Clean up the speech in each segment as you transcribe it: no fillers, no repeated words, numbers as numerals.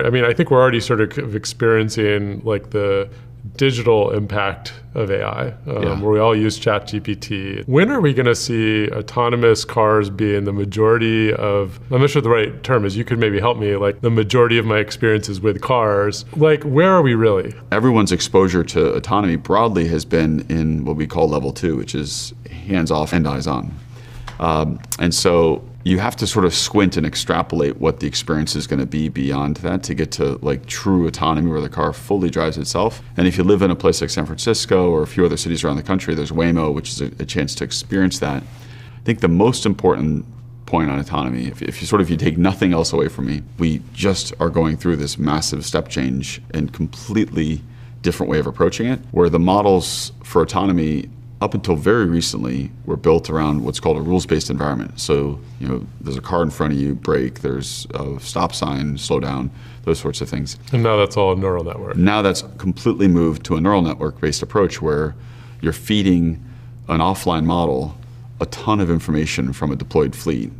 I mean, I think we're already sort of experiencing like the digital impact of AI, where we all use ChatGPT. When are we going to see autonomous cars being the majority of, I'm not sure the right term is, you could maybe help me, like the majority of my experiences with cars? Like, where are we really? Everyone's exposure to autonomy broadly has been in what we call level 2, which is hands off and eyes on. And so you have to sort of squint and extrapolate what the experience is going to be beyond that to get to like true autonomy where the car fully drives itself. And if you live in a place like San Francisco or a few other cities around the country, there's Waymo, which is a chance to experience that. I think the most important point on autonomy, if you take nothing else away from me, we just are going through this massive step change and completely different way of approaching it, where the models for autonomy up until very recently were built around what's called a rules-based environment. So, there's a car in front of you, brake, there's a stop sign, slow down, those sorts of things. And now that's all a neural network. Now that's completely moved to a neural network-based approach where you're feeding an offline model a ton of information from a deployed fleet.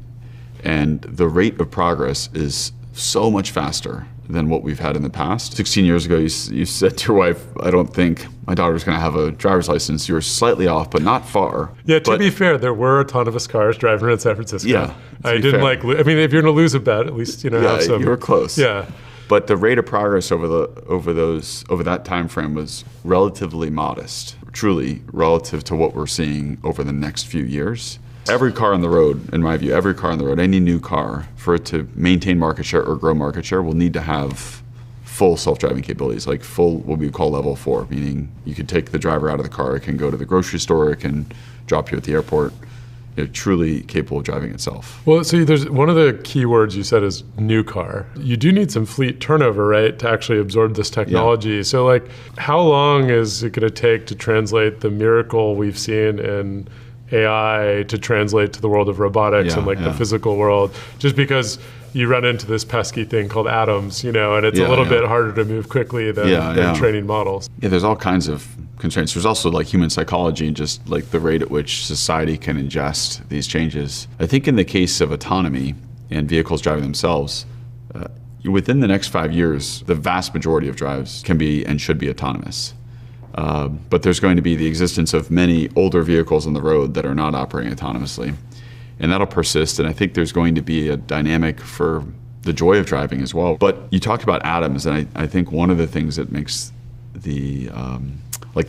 And the rate of progress is so much faster than what we've had in the past. 16 years ago, you said to your wife, I don't think my daughter's going to have a driver's license. You were slightly off, but not far. Yeah, to be fair, there were autonomous cars driving around San Francisco. Yeah, I didn't fair. If you're going to lose a bet, at least, have some. You were close. Yeah. But the rate of progress over that time frame was relatively modest, truly relative to what we're seeing over the next few years. Every car on the road, in my view, any new car, for it to maintain market share or grow market share, will need to have full self-driving capabilities, like full, what we call level 4, meaning you could take the driver out of the car, it can go to the grocery store, it can drop you at the airport, truly capable of driving itself. Well, so there's one of the key words you said is new car. You do need some fleet turnover, right, to actually absorb this technology. Yeah. So like, how long is it going to take to translate the miracle we've seen in AI to translate to the world of robotics and the physical world, just because you run into this pesky thing called atoms, and it's a little bit harder to move quickly than training models. Yeah, there's all kinds of constraints. There's also like human psychology and just like the rate at which society can ingest these changes. I think in the case of autonomy and vehicles driving themselves, within the next 5 years, the vast majority of drives can be and should be autonomous. But there's going to be the existence of many older vehicles on the road that are not operating autonomously. And that'll persist, and I think there's going to be a dynamic for the joy of driving as well. But you talked about atoms, and I think one of the things that makes the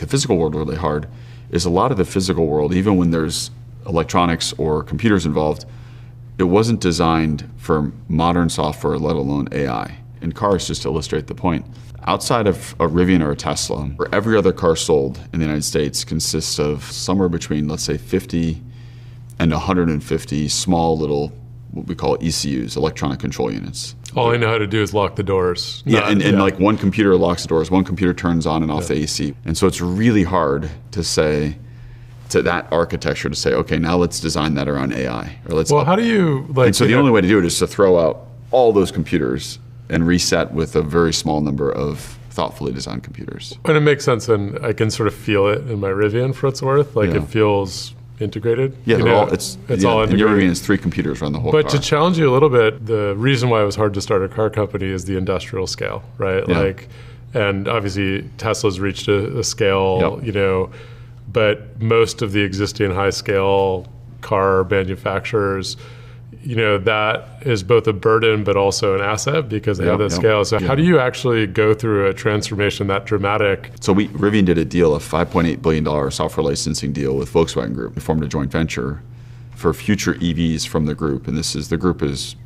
physical world really hard is a lot of the physical world, even when there's electronics or computers involved, it wasn't designed for modern software, let alone AI. And cars, just to illustrate the point, outside of a Rivian or a Tesla, where every other car sold in the United States consists of somewhere between, let's say, 50 and 150 small little, what we call ECUs, electronic control units. All I know how to do is lock the doors. Like one computer locks the doors, one computer turns on and off the AC. And so it's really hard to say, to that architecture to say, okay, now let's design that around AI. How do you And so the only way to do it is to throw out all those computers and reset with a very small number of thoughtfully designed computers. And it makes sense, and I can sort of feel it in my Rivian for what it's worth. It feels integrated. Yeah, it's all integrated. And your Rivian is 3 computers run the whole car. But to challenge you a little bit, the reason why it was hard to start a car company is the industrial scale, right? Yeah. And obviously Tesla's reached a scale, but most of the existing high-scale car manufacturers, that is both a burden but also an asset because they have that scale. So how do you actually go through a transformation that dramatic? So Rivian did a deal, a $5.8 billion software licensing deal with Volkswagen Group. We formed a joint venture for future EVs from the group. And the group is,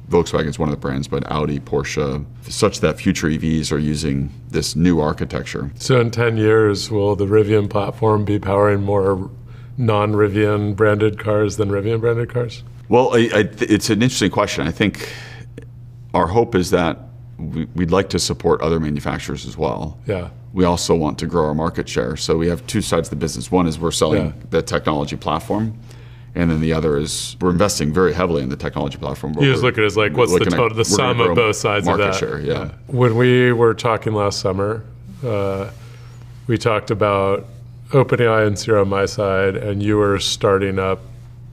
Volkswagen is one of the brands, but Audi, Porsche, such that future EVs are using this new architecture. So in 10 years, will the Rivian platform be powering more non-Rivian branded cars than Rivian branded cars? Well, it's an interesting question. I think our hope is that we'd like to support other manufacturers as well. Yeah. We also want to grow our market share. So we have 2 sides of the business. One is we're selling the technology platform, and then the other is we're investing very heavily in the technology platform. You just look at it as what's the sum of both sides of that? Market share, yeah. When we were talking last summer, we talked about OpenAI and Sierra on my side, and you were starting up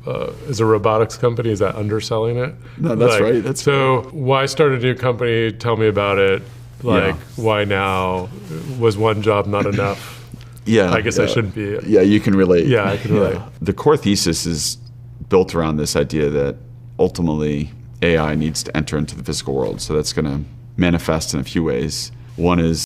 is a robotics company. Is that underselling it? No, that's right. That's so why start a new company? Tell me about it. Why now? Was one job not enough? I guess I shouldn't be. Yeah, you can relate. Yeah, I can relate. The core thesis is built around this idea that ultimately AI needs to enter into the physical world. So that's going to manifest in a few ways. One is